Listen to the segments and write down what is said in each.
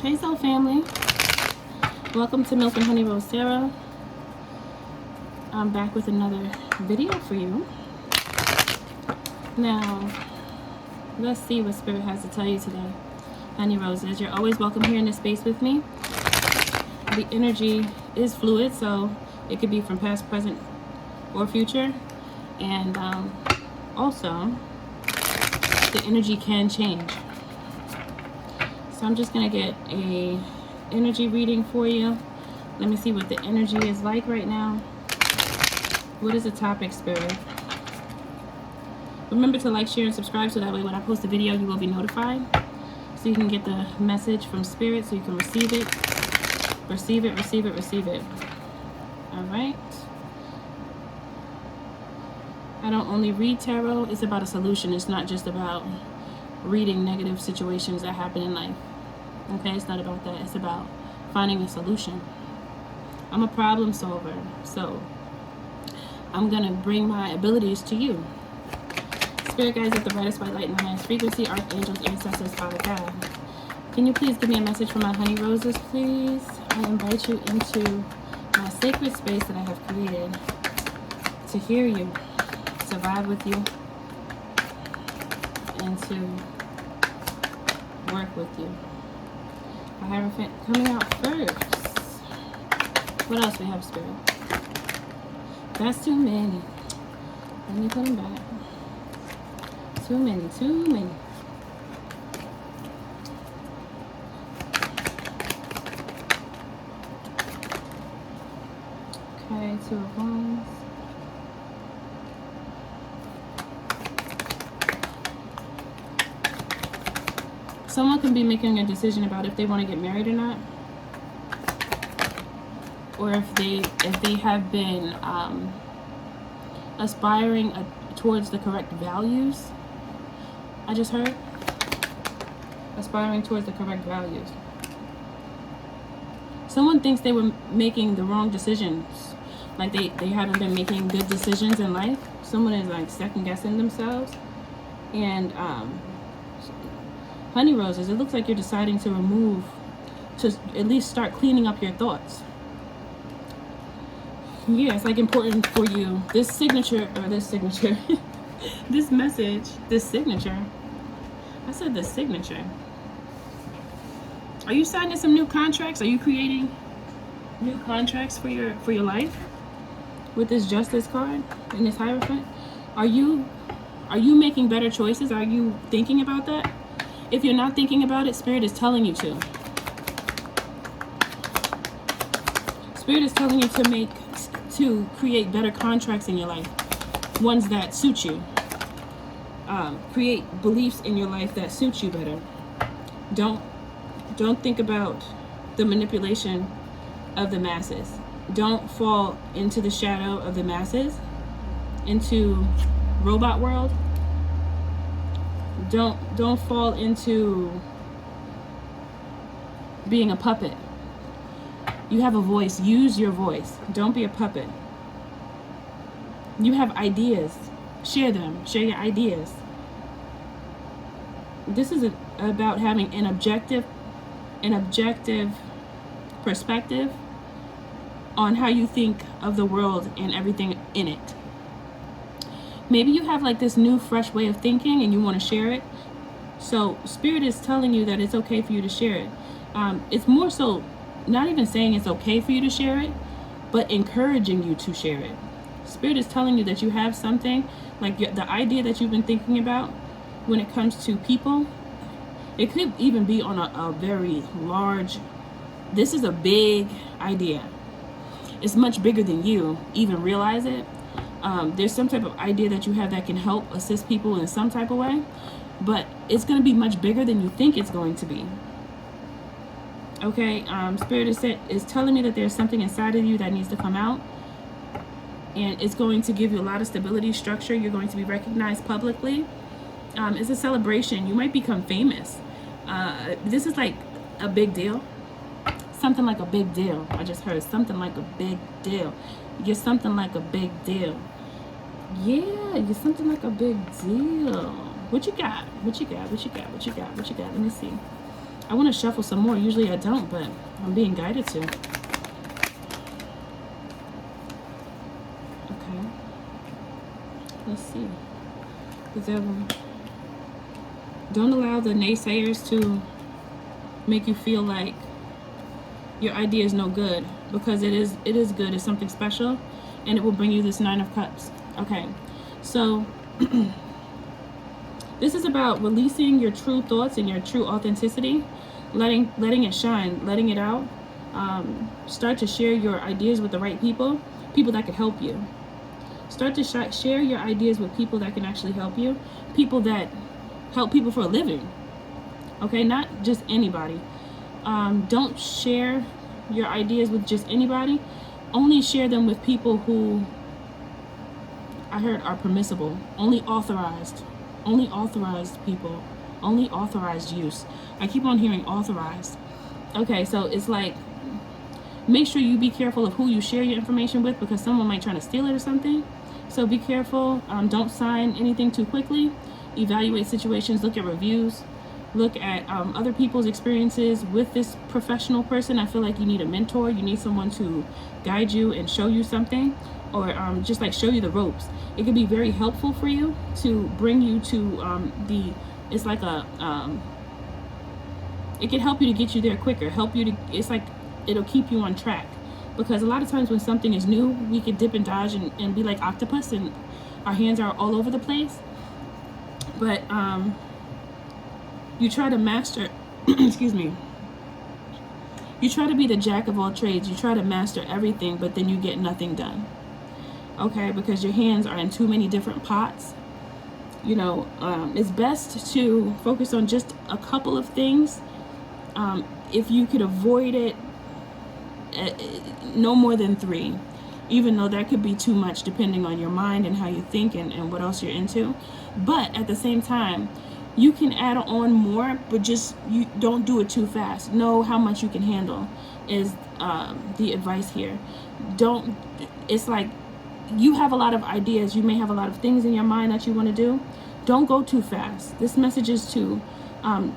Hey Soul Family, welcome to Milk and Honey Rose Tarot. I'm back with another video for you. Now, let's see what Spirit has to tell you today. Honey Roses, you're always welcome here in this space with me. The energy is fluid, so it could be from past, present, or future. And also, the energy can change. So I'm just going to get a energy reading for you. Let me see what the energy is like right now. What is the topic, Spirit? Remember to like, share, and subscribe so that way when I post a video you will be notified. So you can get the message from Spirit so you can receive it. Receive it, receive it, receive it. Alright. I don't only read tarot. It's about a solution. It's not just about reading negative situations that happen in life. Okay, it's not about that. It's about finding a solution. I'm a problem solver, so I'm gonna bring my abilities to you. Spirit guides at the brightest white light in the highest frequency, archangels, ancestors, Father God. Can you please give me a message for my honey roses, please? I invite you into my sacred space that I have created to hear you, to vibe with you, and to work with you. I have a coming out first. What else we have, Spirit? That's too many. Let me put them back. Too many, too many. Okay, 2 of Wands. Someone can be making a decision about if they want to get married or not, or if they have been aspiring towards the correct values. I just heard aspiring towards the correct values. Someone thinks they were making the wrong decisions, like they haven't been making good decisions in life. Someone is like second guessing themselves. And honey roses, it looks like you're deciding to at least start cleaning up your thoughts. Yeah, it's like important for you. This signature, this message, this signature. I said this signature. Are you signing some new contracts? Are you creating new contracts for your life with this Justice card and this Hierophant? Are you making better choices? Are you thinking about that? If you're not thinking about it, Spirit is telling you to. Spirit is telling you to create better contracts in your life, ones that suit you. Create beliefs in your life that suit you better. Don't think about the manipulation of the masses. Don't fall into the shadow of the masses, into robot world. Don't fall into being a puppet. You have a voice. Use your voice. Don't be a puppet. You have ideas. Share them. Share your ideas. This is about having an objective perspective on how you think of the world and everything in it. Maybe you have like this new fresh way of thinking and you want to share it. So Spirit is telling you that it's okay for you to share it. It's more so not even saying it's okay for you to share it, but encouraging you to share it. Spirit is telling you that you have something, like the idea that you've been thinking about when it comes to people. It could even be on a very large, this is a big idea. It's much bigger than you even realize it. There's some type of idea that you have that can help assist people in some type of way, but it's going to be much bigger than you think it's going to be. Okay, Spirit is telling me that there's something inside of you that needs to come out, and it's going to give you a lot of stability, structure. You're going to be recognized publicly. It's a celebration. You might become famous. This is like a big deal. Something like a big deal. I just heard something like a big deal. You're something like a big deal. Yeah, you're something like a big deal. What you got? What you got? What you got? What you got? What you got? Let me see. I want to shuffle some more. Usually I don't, but I'm being guided to. Okay. Let's see. The devil. Don't allow the naysayers to make you feel like your idea is no good, because it is good. It's something special, and it will bring you this 9 of Cups. Okay. So this is about releasing your true thoughts and your true authenticity, letting it shine, letting it out. Start to share your ideas with the right people that can help you. Start to share your ideas with people that can actually help you, people that help people for a living. Okay, not just anybody. Don't share your ideas with just anybody. Only share them with people who I heard are permissible, only authorized people, only authorized use. I keep on hearing authorized. Okay, so it's like, make sure you be careful of who you share your information with, because someone might try to steal it or something. So be careful. Don't sign anything too quickly. Evaluate situations, look at reviews, look at other people's experiences with this professional person. I feel like you need a mentor. You need someone to guide you and show you something, or just like show you the ropes. It could be very helpful for you to bring you to it's like a, it can help you to get you there quicker, it's like, it'll keep you on track. Because a lot of times when something is new, we could dip and dodge and be like octopus, and our hands are all over the place. But you try to master, excuse me, you try to be the jack of all trades. You try to master everything, but then you get nothing done. Okay, because your hands are in too many different pots. You know, it's best to focus on just a couple of things. If you could avoid it, no more than 3, even though that could be too much depending on your mind and how you think and what else you're into. But at the same time, you can add on more, but just you don't do it too fast. Know how much you can handle is the advice here. It's like, you have a lot of ideas, you may have a lot of things in your mind that you want to do. Don't go too fast. This message is to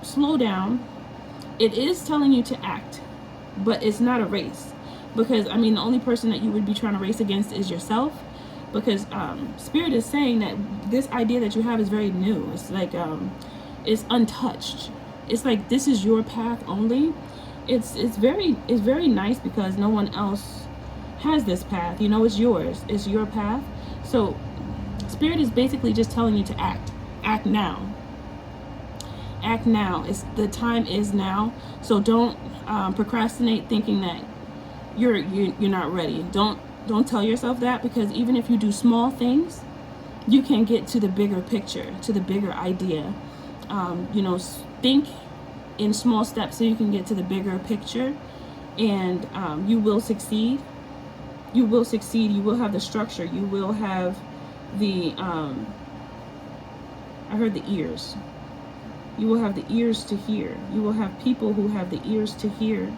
slow down. It is telling you to act, but it's not a race, because I mean, the only person that you would be trying to race against is yourself, because Spirit is saying that this idea that you have is very new. It's like it's untouched. It's like, this is your path only. It's very nice, because no one else has this path. You know, it's yours. It's your path. So Spirit is basically just telling you to act now. Act now. The time is now. So don't procrastinate thinking that you're not ready. Don't tell yourself that, because even if you do small things, you can get to the bigger picture, to the bigger idea. You know, think in small steps so you can get to the bigger picture, and you will succeed. You will succeed. You will have the structure. You will have the I heard the ears. You will have the ears to hear. You will have people who have the ears to hear.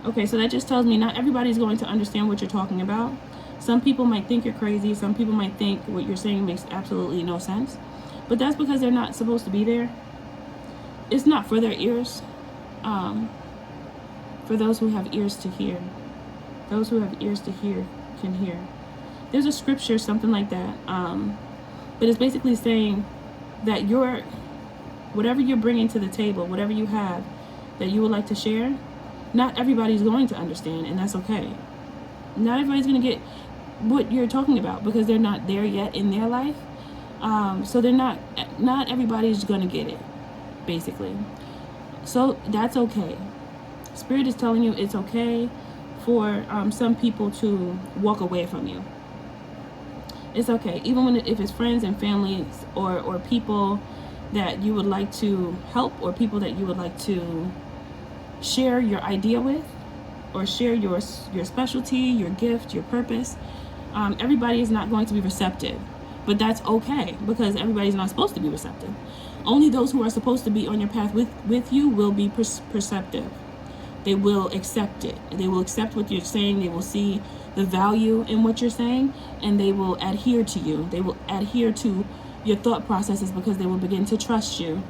Okay, so that just tells me not everybody's going to understand what you're talking about. Some people might think you're crazy. Some people might think what you're saying makes absolutely no sense. But that's because they're not supposed to be there. It's not for their ears. For those who have ears to hear. Those who have ears to hear can hear. There's a scripture, something like that. But it's basically saying that whatever you're bringing to the table, whatever you have that you would like to share, not everybody's going to understand, and that's okay. Not everybody's going to get what you're talking about, because they're not there yet in their life. So they're not everybody's going to get it, basically. So that's okay. Spirit is telling you it's okay for some people to walk away from you. It's okay, even if it's friends and families, or people that you would like to help, or people that you would like to share your idea with, or share your specialty, your gift, your purpose. Everybody is not going to be receptive, but that's okay, because everybody's not supposed to be receptive. Only those who are supposed to be on your path with you will be perceptive. They will accept it. They will accept what you're saying. They will see the value in what you're saying, and they will adhere to you. They will adhere to your thought processes, because they will begin to trust you.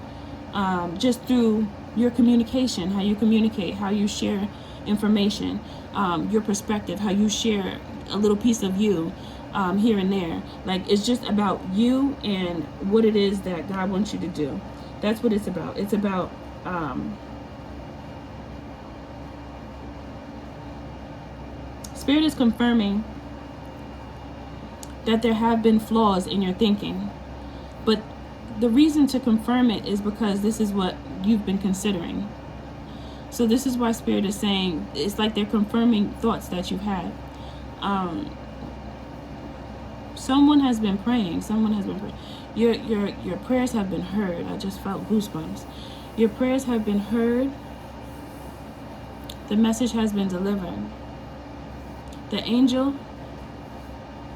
just through your communication, how you communicate, how you share information, your perspective, how you share a little piece of you here and there. Like, it's just about you and what it is that God wants you to do. That's what it's about. It's about Spirit is confirming that there have been flaws in your thinking, but the reason to confirm it is because this is what you've been considering. So this is why Spirit is saying, it's like they're confirming thoughts that you've had. Someone has been praying. Someone has been praying. Your prayers have been heard. I just felt goosebumps. Your prayers have been heard. The message has been delivered. The angel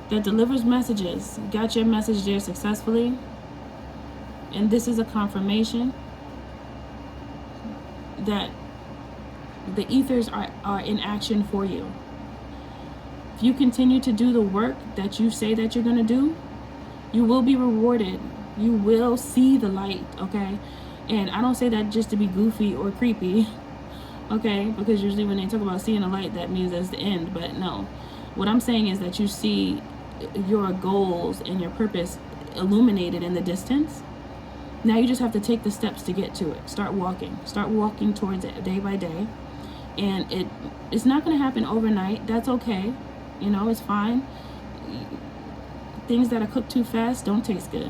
that delivers messages got your message there successfully. And this is a confirmation that the ethers are in action for you. If you continue to do the work that you say that you're going to do, you will be rewarded. You will see the light, okay? And I don't say that just to be goofy or creepy, okay? Because usually when they talk about seeing the light, that means that's the end. But no. What I'm saying is that you see your goals and your purpose illuminated in the distance. Now you just have to take the steps to get to it. Start walking towards it day by day. And it's not going to happen overnight. That's okay. You know, it's fine. Things that are cooked too fast don't taste good.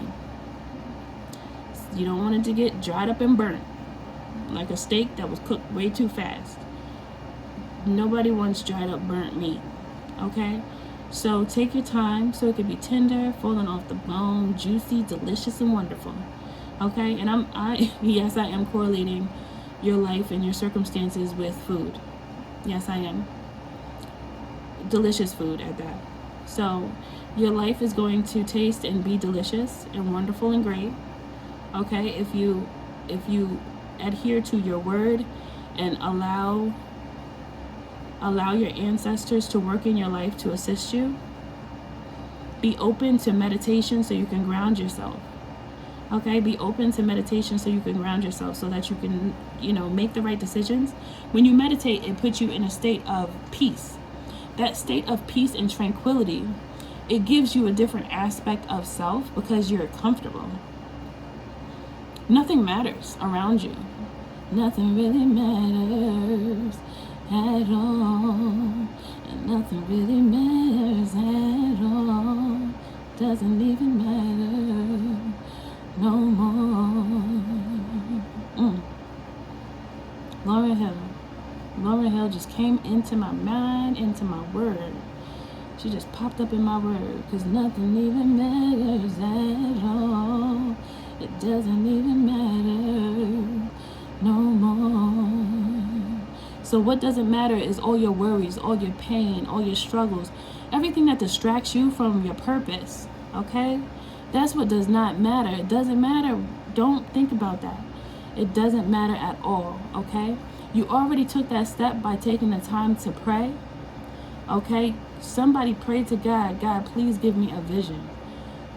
You don't want it to get dried up and burnt, like a steak that was cooked way too fast. Nobody wants dried up, burnt meat. Okay? So take your time so it can be tender, falling off the bone, juicy, delicious, and wonderful. Okay? And yes, I am correlating your life and your circumstances with food. Yes, I am. Delicious food at that. So your life is going to taste and be delicious and wonderful and great. Okay? If you adhere to your word and allow your ancestors to work in your life to assist you. Be open to meditation so you can ground yourself. Okay, be open to meditation so you can ground yourself, so that you can, make the right decisions. When you meditate, it puts you in a state of peace. That state of peace and tranquility, it gives you a different aspect of self because you're comfortable. Nothing matters around you. Nothing really matters at all, and nothing really matters at all. Doesn't even matter no more. Lauryn Hill just came into my mind, into my word. She just popped up in my word, because nothing even matters at all. It doesn't even matter no more. So what doesn't matter is all your worries, all your pain, all your struggles, everything that distracts you from your purpose, okay? That's what does not matter. It doesn't matter. Don't think about that. It doesn't matter at all, okay? You already took that step by taking the time to pray, okay? Somebody pray to God. God, please give me a vision.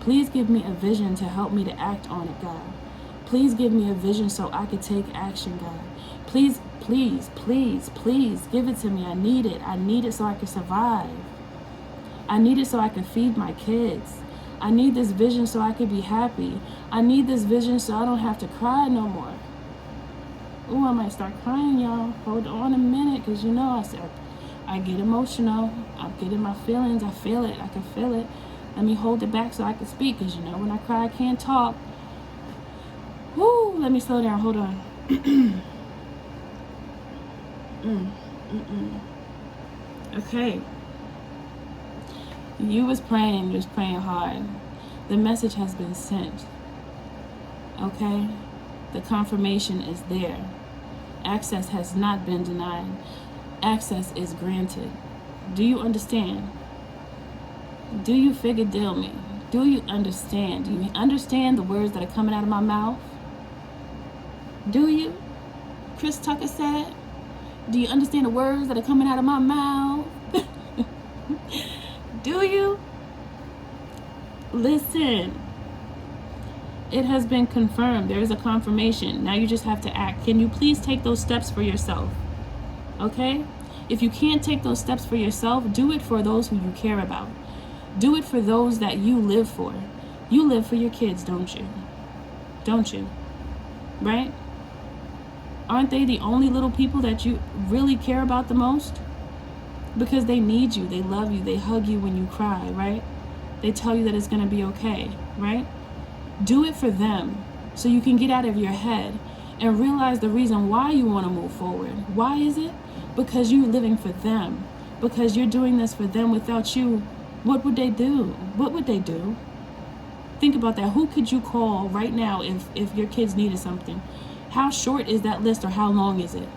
Please give me a vision to help me to act on it, God. Please give me a vision so I can take action, God. Please, please, please, please give it to me. I need it. I need it so I can survive. I need it so I can feed my kids. I need this vision so I can be happy. I need this vision so I don't have to cry no more. Ooh, I might start crying, y'all. Hold on a minute, because I get emotional. I get in my feelings. I feel it. I can feel it. Let me hold it back so I can speak, because when I cry, I can't talk. Woo, let me slow down. Hold on. Okay. You was praying hard. The message has been sent. Okay? The confirmation is there. Access has not been denied. Access is granted. Do you understand? Do you figure deal me? Do you understand? Do you understand the words that are coming out of my mouth? Do you? Chris Tucker said, do you understand the words that are coming out of my mouth? Do you? Listen. It has been confirmed. There is a confirmation. Now you just have to act. Can you please take those steps for yourself? Okay? If you can't take those steps for yourself, do it for those who you care about. Do it for those that you live for. You live for your kids, don't you? Don't you? Right? Aren't they the only little people that you really care about the most? Because they need you, they love you, they hug you when you cry, right? They tell you that it's going to be okay, right? Do it for them so you can get out of your head and realize the reason why you want to move forward. Why is it? Because you're living for them. Because you're doing this for them. Without you, what would they do? What would they do? Think about that. Who could you call right now if your kids needed something? How short is that list, or how long is it?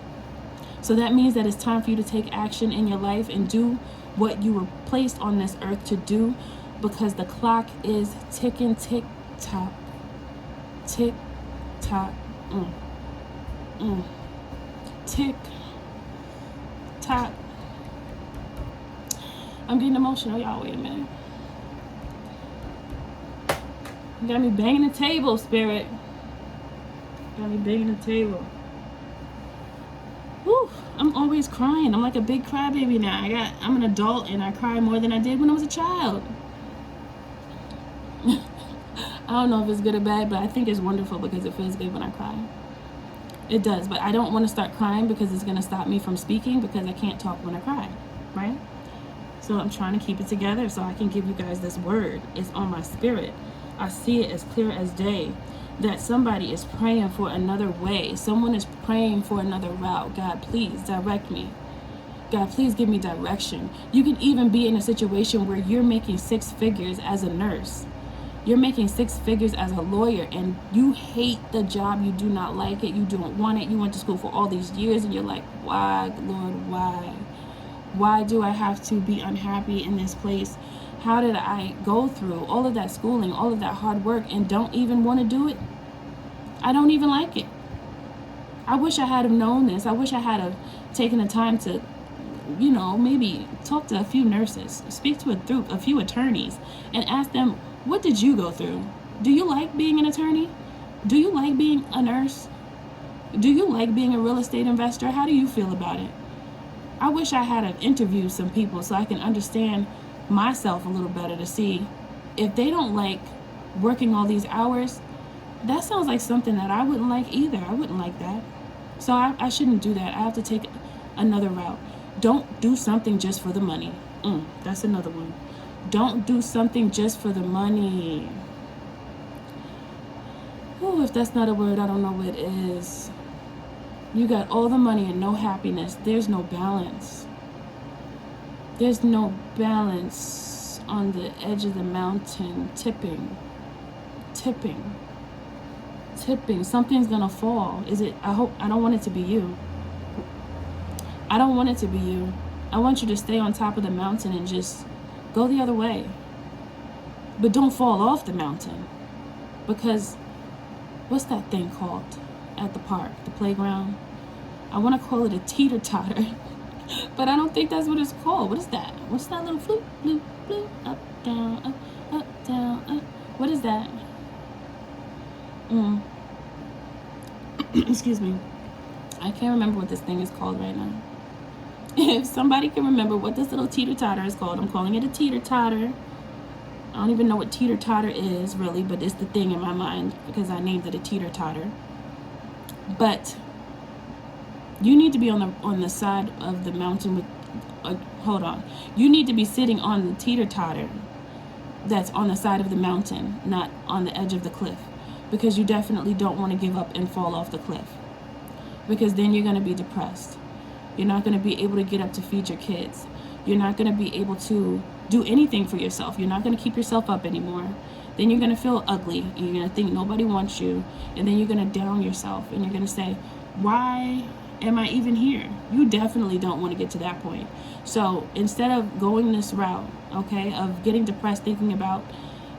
So that means that it's time for you to take action in your life and do what you were placed on this earth to do, because the clock is ticking, tick tock, tick tock, tick tock. I'm getting emotional, y'all. Wait a minute. You got me banging the table, Spirit. Got me banging the table. Whew, I'm always crying. I'm like a big crybaby now. I'm an adult and I cry more than I did when I was a child. I don't know if it's good or bad, but I think it's wonderful because it feels good when I cry. It does, but I don't want to start crying because it's going to stop me from speaking, because I can't talk when I cry, right? So I'm trying to keep it together so I can give you guys this word. It's on my spirit. I see it as clear as day that somebody is praying for another way. Someone is praying for another route. God, please direct me. God, please give me direction. You can even be in a situation where you're making 6 figures as a nurse. You're making 6 figures as a lawyer, and you hate the job. You do not like it. You don't want it. You went to school for all these years, and you're like, why, Lord, why? Why do I have to be unhappy in this place? How did I go through all of that schooling, all of that hard work, and don't even want to do it? I don't even like it. I wish I had have known this. I wish I had have taken the time to, you know, maybe talk to a few nurses, speak to a few attorneys, and ask them, what did you go through? Do you like being an attorney? Do you like being a nurse? Do you like being a real estate investor? How do you feel about it? I wish I had have interviewed some people so I can understand myself a little better, to see if they don't like working all these hours. That sounds like something that I wouldn't like either. I wouldn't like that. So I shouldn't do that. I have to take another route. Don't do something just for the money. That's another one. Don't do something just for the money. Oh, if that's not a word, I don't know what it is. You got all the money and no happiness. There's no balance. There's no balance on the edge of the mountain, tipping. Something's gonna fall. Is it? I don't want it to be you. I don't want it to be you. I want you to stay on top of the mountain and just go the other way. But don't fall off the mountain, because what's that thing called at the park, the playground? I want to call it a teeter-totter, but I don't think that's what it's called. What is that? What's that little floop, bloop, bloop, up, down, up, down, up? What is that? Excuse me. I can't remember what this thing is called right now. If somebody can remember what this little teeter-totter is called, I'm calling it a teeter-totter. I don't even know what teeter-totter is really, but it's the thing in my mind because I named it a teeter-totter. But you need to be on the side of the mountain with, hold on. You need to be sitting on the teeter-totter that's on the side of the mountain, not on the edge of the cliff, because you definitely don't want to give up and fall off the cliff, because then you're going to be depressed. You're not going to be able to get up to feed your kids. You're not going to be able to do anything for yourself. You're not going to keep yourself up anymore. Then you're going to feel ugly, and you're going to think nobody wants you, and then you're going to down yourself, and you're going to say, why am I even here? You definitely don't want to get to that point. So instead of going this route, okay, of getting depressed, thinking about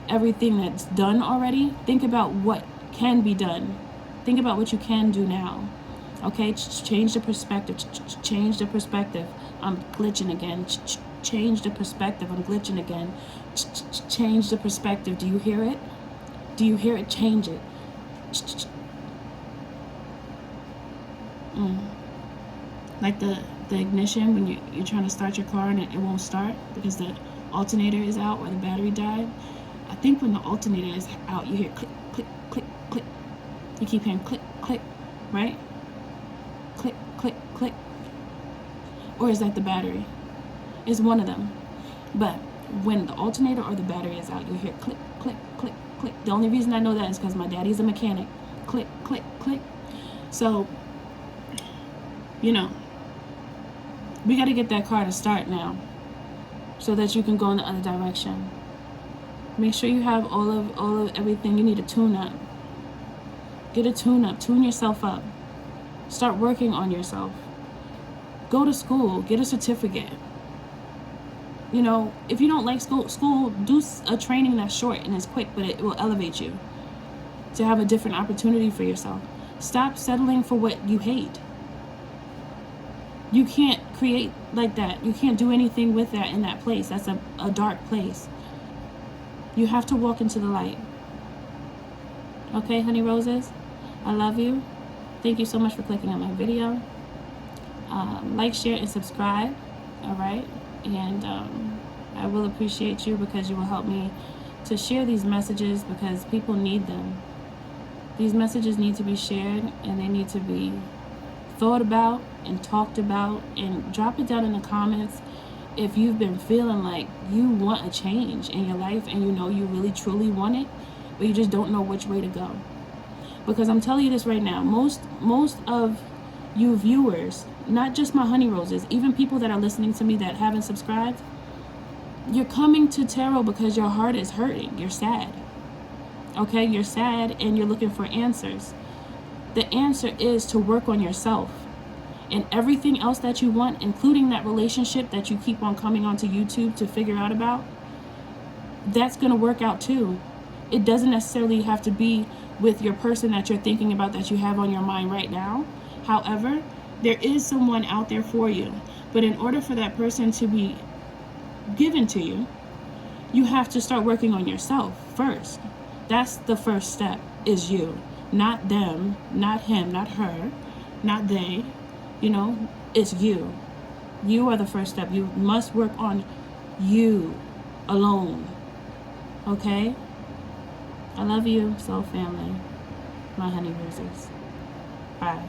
everything that's done already, think about what can be done. Think about what you can do now. Okay, change the perspective. Change the perspective. I'm glitching again. Change the perspective. I'm glitching again. Change the perspective. Do you hear it? Do you hear it change it? Like the ignition when you're trying to start your car and it won't start because the alternator is out or the battery died. I think when the alternator is out, you hear click, click, click, click. You keep hearing click, click, right? Click, click, click. Or is that the battery? It's one of them. But when the alternator or the battery is out, you hear click, click, click, click. The only reason I know that is because my daddy's a mechanic. Click, click, click. So, you know, we got to get that car to start now so that you can go in the other direction. Make sure you have all of everything. You need a tune-up. Get a tune-up. Tune yourself up. Start working on yourself. Go to school. Get a certificate. You know, if you don't like school, do a training that's short and it's quick, but it will elevate you to have a different opportunity for yourself. Stop settling for what you hate. You can't create like that. You can't do anything with that in that place. That's a dark place. You have to walk into the light. Okay, honey roses? I love you. Thank you so much for clicking on my video. Like, share, and subscribe. All right? And I will appreciate you because you will help me to share these messages because people need them. These messages need to be shared and they need to be thought about and talked about, and drop it down in the comments if you've been feeling like you want a change in your life and you know you really truly want it, but you just don't know which way to go. Because I'm telling you this right now, most of you viewers, not just my honey roses, even people that are listening to me that haven't subscribed, you're coming to tarot because your heart is hurting. You're sad. Okay, you're sad and you're looking for answers. The answer is to work on yourself. And everything else that you want, including that relationship that you keep on coming onto YouTube to figure out about, that's going to work out too. It doesn't necessarily have to be with your person that you're thinking about that you have on your mind right now. However, there is someone out there for you. But in order for that person to be given to you, you have to start working on yourself first. That's the first step, is you. Not them, not him, not her, not they. You know, it's you. You are the first step. You must work on you alone. Okay? I love you, soul family. My honey roses. Bye.